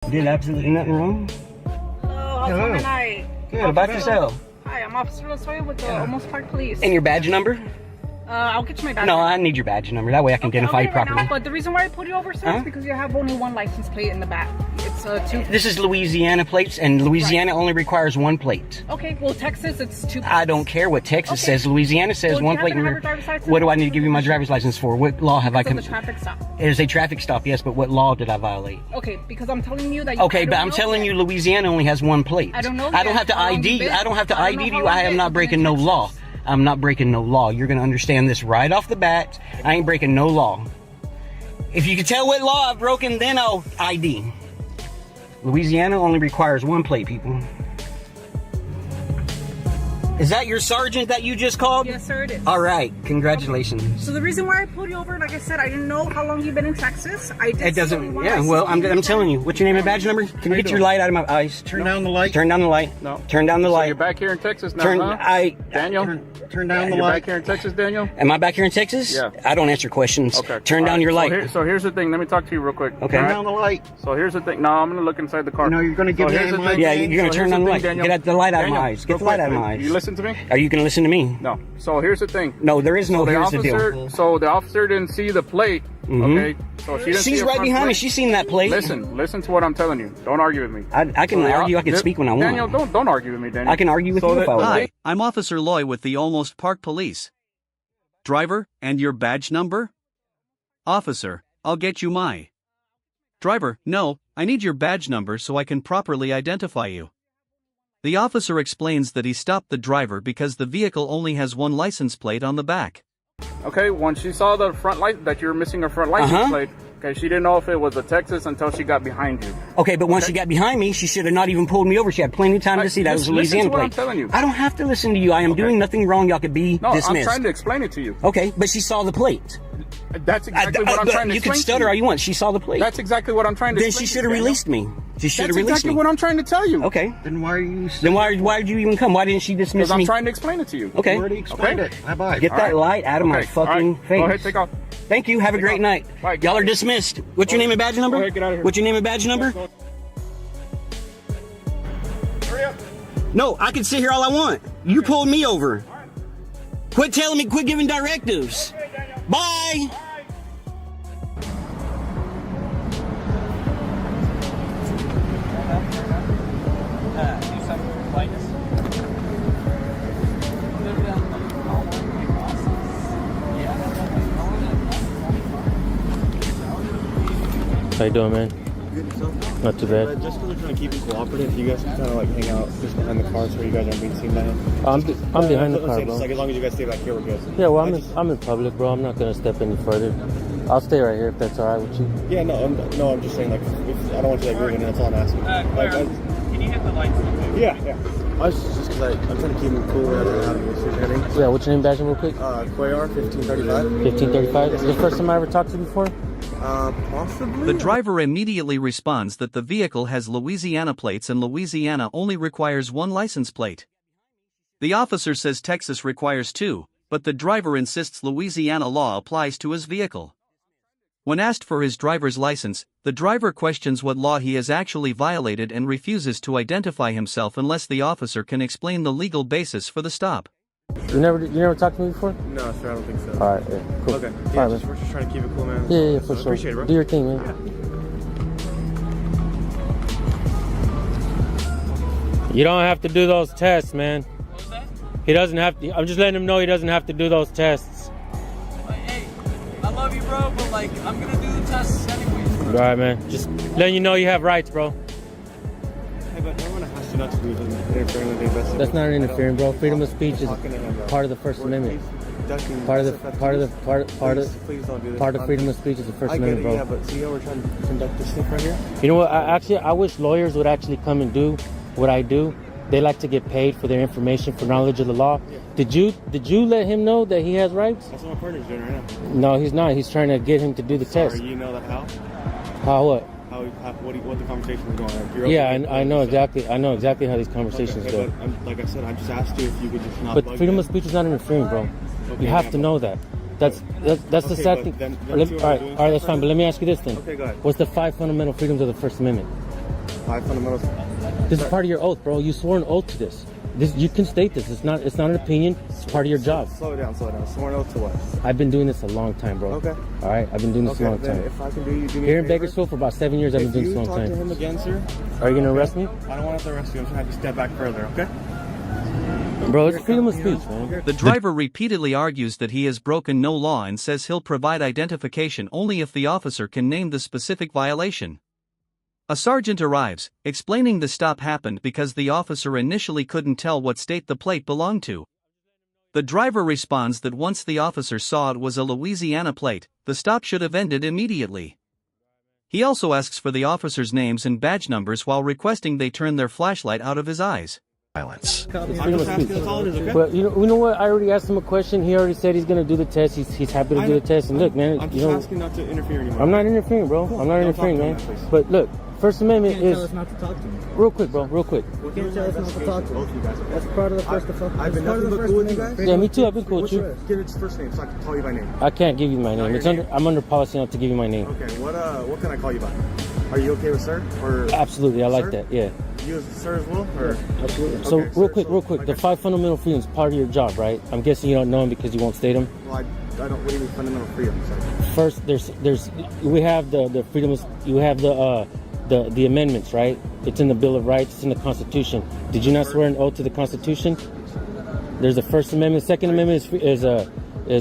Did absolutely nothing wrong. Hello. Hi. Good. About yourself. Hi, I'm Officer Losoya with the Almost Park Police. And your badge number? I'll get you my badge. No, I need your badge number. That way I can identify you I'll get it right properly. now, but the reason why I pulled you over, sir, is because you have only one license plate in the back. It's two. This is Louisiana plates, and Louisiana only requires one plate. Okay, well, Texas, it's two plates. I don't care what Texas says. Louisiana says Well, one do you plate. happen to have your driver's license? What do I need to give you my driver's license for? What law have I Because of committed? the traffic stop. It is a traffic stop, yes, but what law did I violate? Okay, because I'm telling you that you Okay, but I'm telling you Louisiana only has one plate. I don't know I don't yet have to how long ID you've you. been. I don't have to I don't know ID how you. long I am you've not been breaking in no Texas. law. I'm not breaking no law. You're going to understand this right off the bat. I ain't breaking no law. If you can tell what law I've broken, then I'll ID. Louisiana only requires one plate, people. Is that your sergeant that you just called? Yes, sir, it is. All right. Congratulations. So the reason why I pulled you over, like I said, I didn't know how long you've been in Texas. I did. It doesn't. Yeah. Well, I'm telling you. What's your name and badge number? Can you get your light out of my eyes? Turn down the light. Turn down the light. No. Turn down the So light. you're back here in Texas now, huh? Daniel? Turn down the light. You're back here in Texas, Daniel? Am I back here in Texas? Yeah. I don't answer questions. Okay. Turn down your light. So here's the thing. Let me talk to you real quick. Okay. All Turn right? down the light. So here's the thing. No, I'm going to look inside the car. No, you're gonna give me here's the my thing. Yeah, you're gonna So turn here's on the thing, light. Daniel. Get the light out of my Daniel, eyes. Get real the light quick, out of my eyes. You listen to me? Are you gonna listen to me? No. So here's the thing. No, there is no. The Here's the officer, deal. so the officer didn't see the plate. Okay. So she didn't see She's the right front behind me. plate. She's seen that plate. Listen to what I'm telling you. Don't argue with me. I can argue. I can speak when I want. Daniel, don't argue with me, Daniel. I can argue with you if I want. Hi, I'm Officer Loy with the Almost Park Police. Driver, and your badge number? Officer, I'll get you my. Driver, no, I need your badge number so I can properly identify you. The officer explains that he stopped the driver because the vehicle only has one license plate on the back. Okay, when she saw the front light, that you're missing a front license plate, okay, she didn't know if it was a Texas until she got behind you. Okay, but once she got behind me, she should have not even pulled me over. She had plenty of time to see that it was a Louisiana listen to what plate. I'm telling you. I don't have to listen to you. I am doing nothing wrong. Y'all could be No, dismissed. I'm trying to explain it to you. Okay, but she saw the plate. That's exactly what I'm trying to You explain can stutter to all you. you want. She saw the plate. That's exactly what I'm trying to Then explain she to should you, have Daniel. released me. She should have That's released exactly me. what I'm trying to tell you. Okay. Then why are you? Then why did you even come? Why didn't she dismiss Because I'm me? trying to explain it to you. Okay. You already explained it. Bye-bye. Get that light out of my fucking face. Go ahead, take off. Thank you. Have a great night. Bye. Y'all are dismissed. What's your name and badge number? Go ahead, get out of here. What's your name and badge number? Hurry up. No, I can sit here all I want. You pulled me over. Quit telling me, quit giving directives. Bye. How you doing, man? Not too bad. Just because we're trying to keep you cooperative, you guys can kind of like hang out just behind the car so you guys aren't being seen by him. I'm behind the car, Just bro. like as long as you guys stay back here, we're good. Yeah, well, I'm in public, bro. I'm not gonna step any further. I'll stay right here if that's all right with you. Yeah, no, I'm just saying like if, I don't want you like moving. That's all I'm asking. Can you hit the lights? Yeah. I was just because I'm trying to keep him cool rather than having issues or anything. Yeah, what's your name, badge number, real quick? Quayar 1535. 1535. Is this the first time I ever talked to you before? Possibly. The driver immediately responds that the vehicle has Louisiana plates and Louisiana only requires one license plate. The officer says Texas requires two, but the driver insists Louisiana law applies to his vehicle. When asked for his driver's license, the driver questions what law he has actually violated and refuses to identify himself unless the officer can explain the legal basis for the stop. You never talked to me before? No, sir, I don't think so. All right, yeah, cool. Okay. All Yeah, right, we're just trying to keep it cool, man. man. Yeah, for sure. Appreciate it, bro. Do your thing, man. You don't have to do those tests, man. What's that? He doesn't have to. I'm just letting him know he doesn't have to do those tests. Like, hey, I love you, bro, but like, I'm gonna do the tests anyways. All right, man. Just letting you know you have rights, bro. Hey, but everyone has to not to do interfering with the investigation. That's not interfering, bro. Freedom of speech is part of the First Amendment. Part of freedom of speech is the First Amendment, bro. Yeah, but see how we're trying to conduct this stuff right here? You know what? I wish lawyers would actually come and do what I do. They like to get paid for their information, for knowledge of the law. Yeah. Did you let him know that he has rights? That's what my partner's doing right now. No, he's not. He's trying to get him to do the test. Sorry, you know that how? How what? What the conversation was going on. Like, Yeah, I know exactly. I know exactly how these conversations okay, go. but like I said, I just asked you if you could just not. But freedom of speech is not interfering, bro. Okay, You have yeah, to know that. That's the Okay, sad but thing. then All you right, are doing that's stuff fine. But let me ask you this then. Okay, go ahead. What's the 5 fundamental freedoms of the First Amendment? 5 fundamentals. This is part of your oath, bro. You swore an oath to this. You can state this. It's not an opinion. It's part of your job. Slow down. Sworn oath to what? I've been doing this a long time, bro. Okay. All right, I've been doing this a long time. If I can do me Here a in favor, Bakersfield for about 7 years, I've been doing this a long If you talk to time. him again, sir, Are you gonna arrest me, I don't want to have to arrest you. I'm trying to have you step back further, okay? bro? It's freedom of speech, man. The driver repeatedly argues that he has broken no law and says he'll provide identification only if the officer can name the specific violation. A sergeant arrives, explaining the stop happened because the officer initially couldn't tell what state the plate belonged to. The driver responds that once the officer saw it was a Louisiana plate, the stop should have ended immediately. He also asks for the officers' names and badge numbers while requesting they turn their flashlight out of his eyes. I'm just asking, that's all it is, okay? But you know what? I already asked him a question. He already said he's gonna do the test. He's happy to do the test. And look, man, I'm just asking not to interfere anymore. I'm not interfering, bro. I'm not interfering, man. But look, First Amendment You can't is. tell us not to talk to him. Real quick, bro. Real quick. You can't tell us not to talk to Both of you guys, okay? him. That's part of the First Amendment. I've been nothing but cool with you guys. Yeah, me too. I've been cool with you. Give it its first name so I can call you by name. I can't give you my name. your It's name? I'm under policy not to give you my name. Okay, what can I call you by? Are you okay with sir? Or Absolutely, I like Sir? that. Yeah. you as sir as well? Or Absolutely. So Okay, real sir, quick, so, the 5 fundamental freedoms part of your job, right? I'm guessing you don't know them because you won't state them. well, I don't. What do you mean fundamental freedom? Sorry. First, we have the freedoms. You have the amendments, right? It's in the Bill of Rights. It's in the Constitution. Did you not swear an oath to the Constitution? There's the First Amendment. Second Amendment is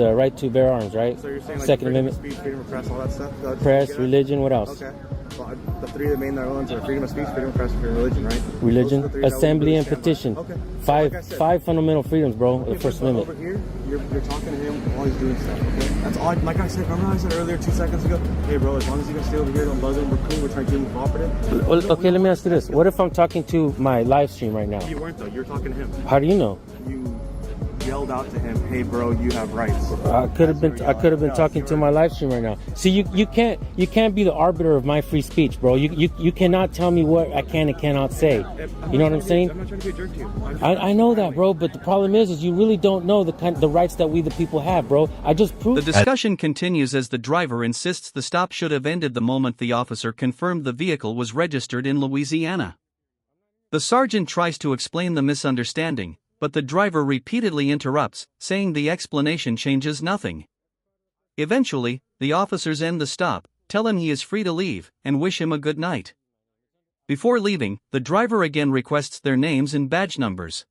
a right to bear arms, right? So you're saying like Second freedom Amendment, of speech, freedom of press, all that stuff? That's what press, you get at? religion. What else? Okay. Well, the three of the main ones are freedom of speech, freedom of press, and freedom of religion, right? Religion, Those are the three that we assembly, really and stand by. petition. Okay. So Five like I said, five fundamental freedoms, bro. okay, The First but Amendment. Over here, you're talking to him while he's doing stuff. Okay. That's all. Like I said, remember I said earlier 2 seconds ago. Hey, bro, as long as you can stay over here, don't buzz him. We're cool. We're trying to keep him cooperative. Well, okay, let me ask you this: what if I'm talking to my live stream right now? You weren't though. You're talking to him. How do you know? You yelled out to him, "Hey, bro, you have rights." I could have been talking to my live stream right now. See, you can't be the arbiter of my free speech, bro. You cannot tell me what I can and cannot say. You know what I'm saying? I'm not trying to be a jerk to you. I know that, bro. But the problem is you really don't know the rights that we the people have, bro. I just proved. The discussion continues as the driver insists the stop should have ended the moment the officer confirmed the vehicle was registered in Louisiana. The sergeant tries to explain the misunderstanding, but the driver repeatedly interrupts, saying the explanation changes nothing. Eventually, the officers end the stop, tell him he is free to leave, and wish him a good night. Before leaving, the driver again requests their names and badge numbers.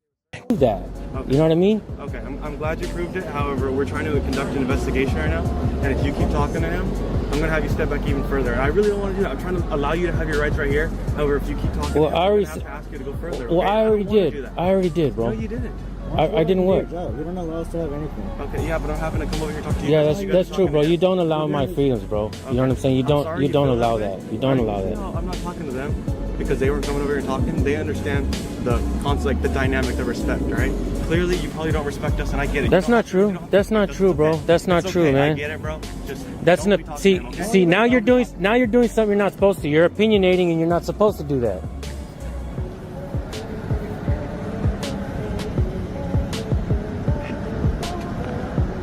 that. You know what I mean? Okay, I'm glad you proved it. However, we're trying to conduct an investigation right now, and if you keep talking to him, I'm gonna have you step back even further. I really don't want to do that. I'm trying to allow you to have your rights right here. However, if you keep talking, Well, to him, I I'm already gonna have to ask you to go further. Well, okay? I already don't wanna do did. that. I already did, bro. No, you didn't. I didn't what? You don't allow us to have anything. Okay, yeah, but I'm having to come over here and talk to you. Yeah, guys. You guys that's are true, talking bro. to You him. don't allow my freedoms, bro. You know what I'm saying? You I'm don't sorry you don't feel allow way. that. You don't allow that. No, I'm not talking to them because they weren't coming over here and talking. They understand the conflict, the dynamic, the respect, right? Clearly, you probably don't respect us, and I get it. That's not true. That's not true, bro. That's not true, okay. man. I get it, bro. Just That's don't be not. talking to him, okay? See. Now you're doing something you're not supposed to. You're opinionating, and you're not supposed to do that.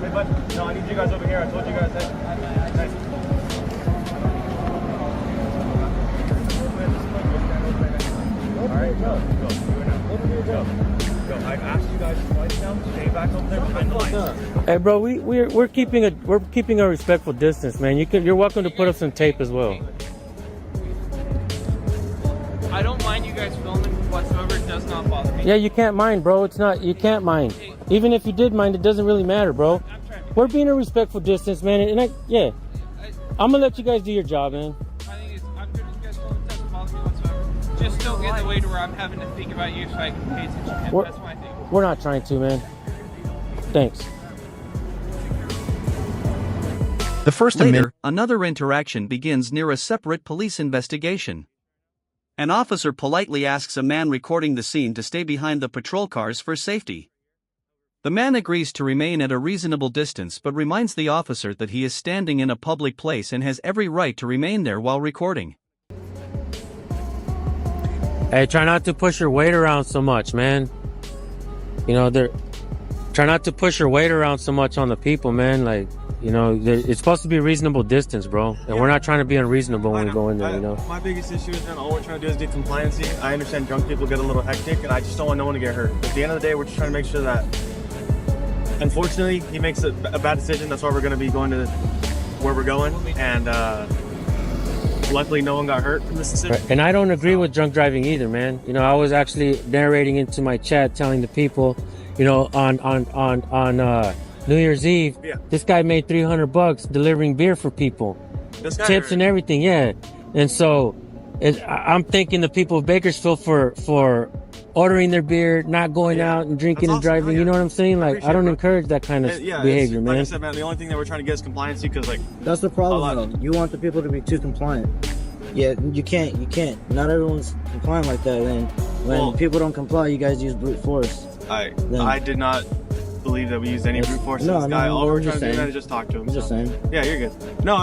Hey, bud. No, I need you guys over here. I told you guys that. Nice. All right, go. Go. I asked you guys twice now. Stay back over there behind the line. Hey, bro, we're keeping a respectful distance, man. You're welcome to put up some tape as well. I don't mind you guys filming whatsoever. It does not bother me. Yeah, you can't mind, bro. You can't mind. Even if you did mind, it doesn't really matter, bro. I'm trying to. We're being a respectful distance, man. And I'm gonna let you guys do your job, man. My thing is, I'm good. You guys filming doesn't bother me whatsoever. Just don't get in the way to where I'm having to think about you so I can pay attention to him. We're- That's my thing. We're not trying to, man. Thanks. The first Later, another interaction begins near a separate police investigation. An officer politely asks a man recording the scene to stay behind the patrol cars for safety. The man agrees to remain at a reasonable distance but reminds the officer that he is standing in a public place and has every right to remain there while recording. Hey, try not to push your weight around so much, man. You know, try not to push your weight around so much on the people, man. Like, You know, it's supposed to be a reasonable distance, bro. And we're not trying to be unreasonable when we go in there, you know? My biggest issue is, man, all we're trying to do is get compliancy. I understand drunk people get a little hectic, and I just don't want no one to get hurt. At the end of the day, we're just trying to make sure that, unfortunately, he makes a bad decision. That's why we're going to be going to where we're going. And luckily, no one got hurt from this decision. Right. And I don't agree with drunk driving either, man. You know, I was actually narrating into my chat, telling the people, you know, on New Year's Eve, this guy made $300 delivering beer for people, tips and everything, yeah. And so, I'm thanking the people of Bakersfield for ordering their beer, not going out and drinking and driving. You know what I'm saying? Like, I don't encourage that kind of behavior, man. Like I said, man, the only thing that we're trying to get is compliancy, because like that's the problem. Though. You want the people to be too compliant. Yeah, you can't. Not everyone's compliant like that. And when people don't comply, you guys use brute force. I did not believe that we used any brute force. No, this guy. All we're trying to do saying. is just talk to him. I'm just saying. Yeah, you're good. No,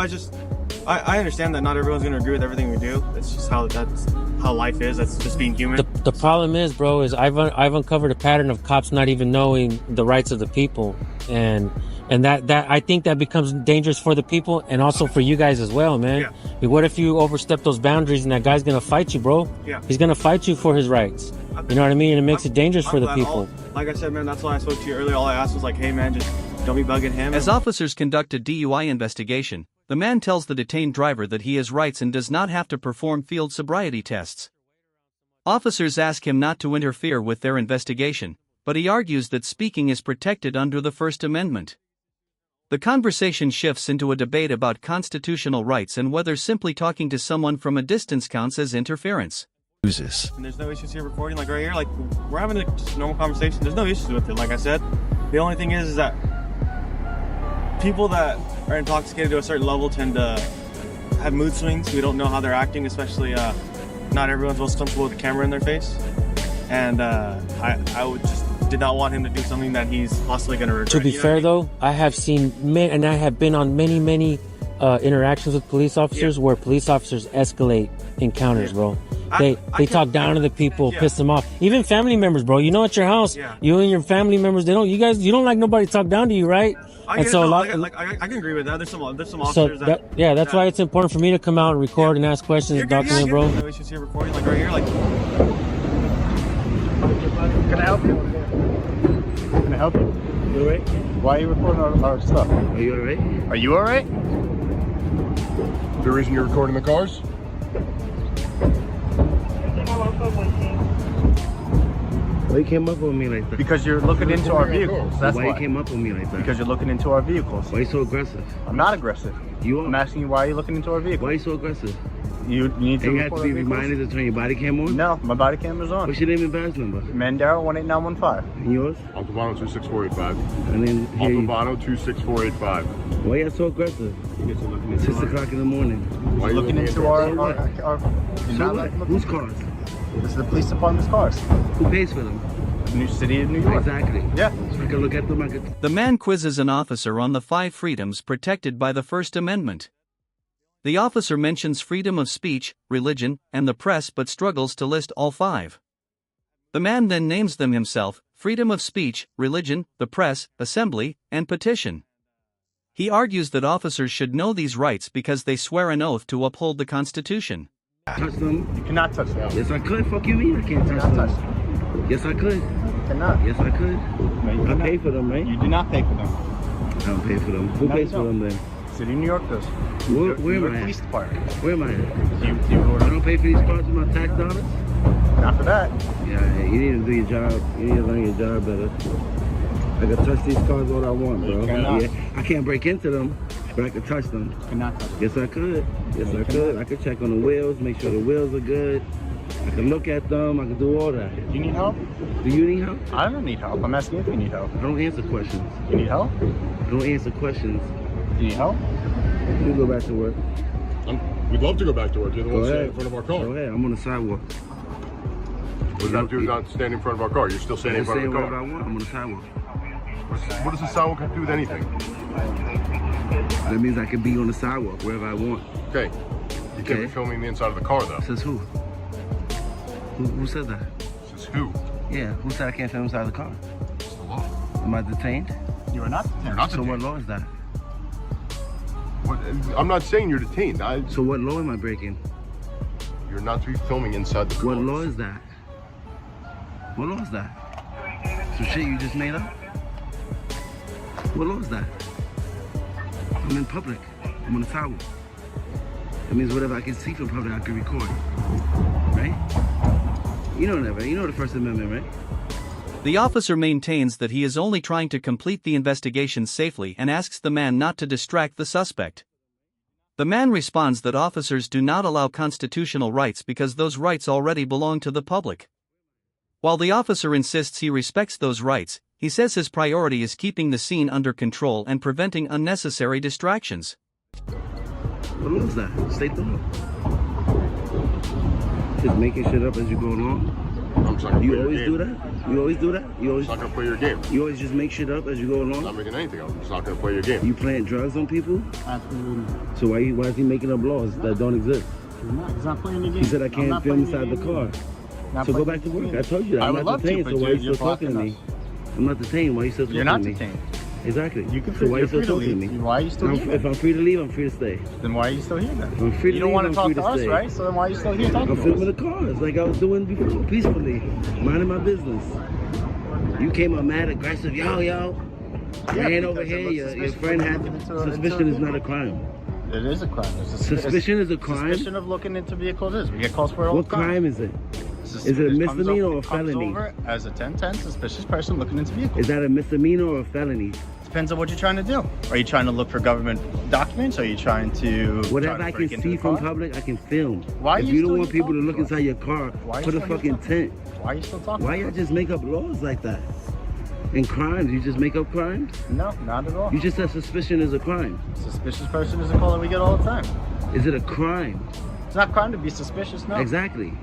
I understand that not everyone's gonna agree with everything we do. It's just that's how life is. That's just being human. The problem is, bro, is I've uncovered a pattern of cops not even knowing the rights of the people, and that I think that becomes dangerous for the people and also for you guys as well, man. Yeah. I mean, what if you overstep those boundaries and that guy's gonna fight you, bro? Yeah. He's gonna fight you for his rights. You know what I mean? And it makes it dangerous for the people. Like I said, man, that's why I spoke to you earlier. All I asked was like, hey, man, just don't be bugging him. As officers conduct a DUI investigation, the man tells the detained driver that he has rights and does not have to perform field sobriety tests. Officers ask him not to interfere with their investigation, but he argues that speaking is protected under the First Amendment. The conversation shifts into a debate about constitutional rights and whether simply talking to someone from a distance counts as interference. And there's no issues here recording, like right here, like we're having a just normal conversation. There's no issues with it. Like I said, the only thing is that people that are intoxicated to a certain level tend to have mood swings. We don't know how they're acting, especially not everyone's most comfortable with the camera in their face. And I did not want him to do something that he's possibly going to regret. To be fair, though, I have seen and I have been on many interactions with police officers where police officers escalate encounters, bro. They talk down to the people, piss them off. Even family members, bro. You know, at your house, you and your family members, you don't like nobody talk down to you, right? I can agree with that. There's some officers that's why it's important for me to come out and record and ask questions and document, bro. No issues here recording, like right here, like. Can I help you? Can I help you? You alright? Why are you recording our stuff? Are you alright? Are you alright? The reason you're recording the cars? Why you came up on me like that? Because you're looking into our vehicles. That's why you came up on me like that? Because you're looking into our vehicles. Why you so aggressive? I'm not aggressive. You are. I'm asking you why you're looking into our vehicles. Why you so aggressive? You need to. You have to be reminded to turn your body cam on? No, my body camera's on. What's your name and badge number? Mandaro 18915. And yours? Altavano 26485. And then Altavano 26485. why you so aggressive? 6 o'clock in the morning. Why are you Looking into our So what? Whose cars? This is the police department's cars. Who pays for them? New City of New York. Exactly. Yeah. So I can look at them. The man quizzes an officer on the 5 freedoms protected by the First Amendment. The officer mentions freedom of speech, religion, and the press but struggles to list all 5. The man then names them himself: freedom of speech, religion, the press, assembly, and petition. He argues that officers should know these rights because they swear an oath to uphold the Constitution. Touch them? You cannot touch them. Yes, I could. Fuck you, mean I can't touch them? Touch them. Yes, I could. You cannot. Yes, I could. No, you I cannot. pay for them, right? You do not pay for them. I don't pay for them. Who No, pays you for don't. them then? City of New York does. Where You're am I police at? department. Where am I at? You I don't pay for these cars with my tax dollars? Not for that. Yeah, you need to do your job. You need to learn your job better. I can touch these cars all I want, bro. You cannot. Yeah, I can't break into them, but I can touch them. You cannot touch them. Yes, I could. Yes, I could. I could check on the wheels, make sure the wheels are good. I can look at them. I can do all that. You need help? Do you need help? I don't need help. I'm asking if you need help. I don't answer questions. You need help? I don't answer questions. You need help? You go back to work. We'd love to go back to work. You're the Go one standing ahead. in front of our car. Go ahead. I'm on the sidewalk. What does that do not standing in front of our car? You're still standing I'm in front saying of the whatever I car. want. I'm on the sidewalk. What does the sidewalk have to do with anything? That means I can be on the sidewalk wherever I want. Okay. You can't be filming the inside of the car, though. Says who? Who said that? Says who? Yeah, who said I can't film inside the car? It's the law. Am I detained? You are not. You're not So detained. what law is that? But I'm not saying you're detained. So what law am I breaking? You're not to be filming inside the car. What law is that? What law is that? Some shit you just made up? What law is that? I'm in public. I'm on a towel. That means whatever I can see from public, I can record. Right? You know that, right? You know the First Amendment, right? The officer maintains that he is only trying to complete the investigation safely and asks the man not to distract the suspect. The man responds that officers do not allow constitutional rights because those rights already belong to the public. While the officer insists he respects those rights, he says his priority is keeping the scene under control and preventing unnecessary distractions. What law is that? State the law. Just making shit up as you go along. I'm just not gonna You play your always game. do that? You always do that? You always I'm not gonna play your game. You always just make shit up as you go I'm along? not making anything up. I'm just not gonna play your game. You playing drugs on people? Absolutely. So why is he making up laws that don't exist? He's not playing the game. He said I can't film inside the car. So go back to work. I told you that. I'm not detained, so why are you still talking to me? I'm not detained. Why are you still talking to me? You're not detained. Exactly. You can so why are you still free to talking to leave. me? Why are you still here? If I'm free to leave, I'm free to stay. Then why are you still here then? If I'm free to You don't leave, want to I'm talk free to to us, stay. right? So then why are you still here talking I'm to filming us? the cars like I was doing before, peacefully, minding my business. You came up mad aggressive, yo. Ran over here, your friend had suspicion is not a crime. It is a crime. Suspicion is a crime? Suspicion of looking into vehicles is. We get calls for it all What the time. crime is it? Is it a misdemeanor or a Comes felony? over as a 1010 suspicious person looking into vehicles. Is that a misdemeanor or a felony? Depends on what you're trying to do. Are you trying to look for government documents? Are you trying to Whatever I can see from public, I can film. Why are if you you don't still want people to talking look to us? inside your car, Why are you put a still fucking talking? tent. Why are you still talking? Why y'all just make up laws like that? In crimes, you just make up crimes? No, not at all. You just said suspicion is a crime. Suspicious person is a call that we get all the time. Is it a crime? It's not crime to be suspicious, no. Exactly.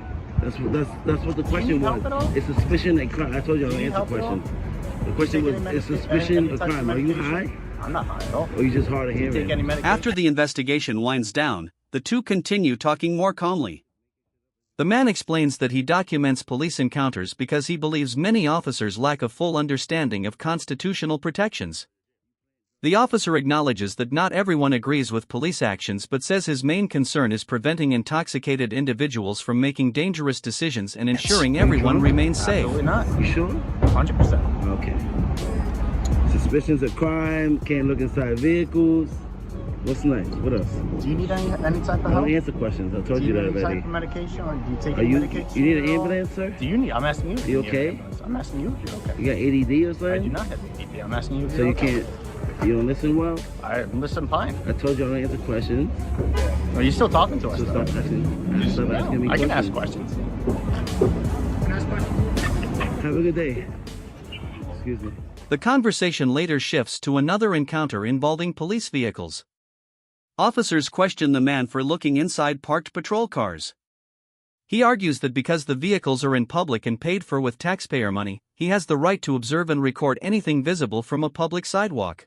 That's what the question need help was. at all? Is suspicion a crime? I told you I'll Do you need answer the help at question. The question Take was, any is medica- suspicion any a type of crime? Are you medication? high? I'm not high at all. Or you just hard of Do you take hearing? any medication? After the investigation winds down, the two continue talking more calmly. The man explains that he documents police encounters because he believes many officers lack a full understanding of constitutional protections. The officer acknowledges that not everyone agrees with police actions but says his main concern is preventing intoxicated individuals from making dangerous decisions and ensuring everyone remains safe. Absolutely not. You sure? 100%. Okay. Suspicion's a crime, can't look inside vehicles. What's next? What else? Do you need any type of I help? don't answer questions. I told Do you you that need any already. type of medication or do you take Are any you medication? need an at all? ambulance, sir? Do you need? I'm asking you. You Do need an okay? ambulance? I'm asking you if you're okay. You got ADD or I something? do not have ADD. I'm asking you if So you're you okay. you don't listen well? I listen fine. I told you I don't answer questions. Are you still talking to us? So though? stop asking me I can ask questions. questions. Have a good day. Excuse me. The conversation later shifts to another encounter involving police vehicles. Officers question the man for looking inside parked patrol cars. He argues that because the vehicles are in public and paid for with taxpayer money, he has the right to observe and record anything visible from a public sidewalk.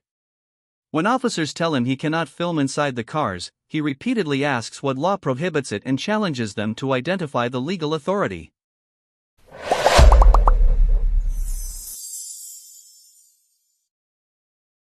When officers tell him he cannot film inside the cars, he repeatedly asks what law prohibits it and challenges them to identify the legal authority.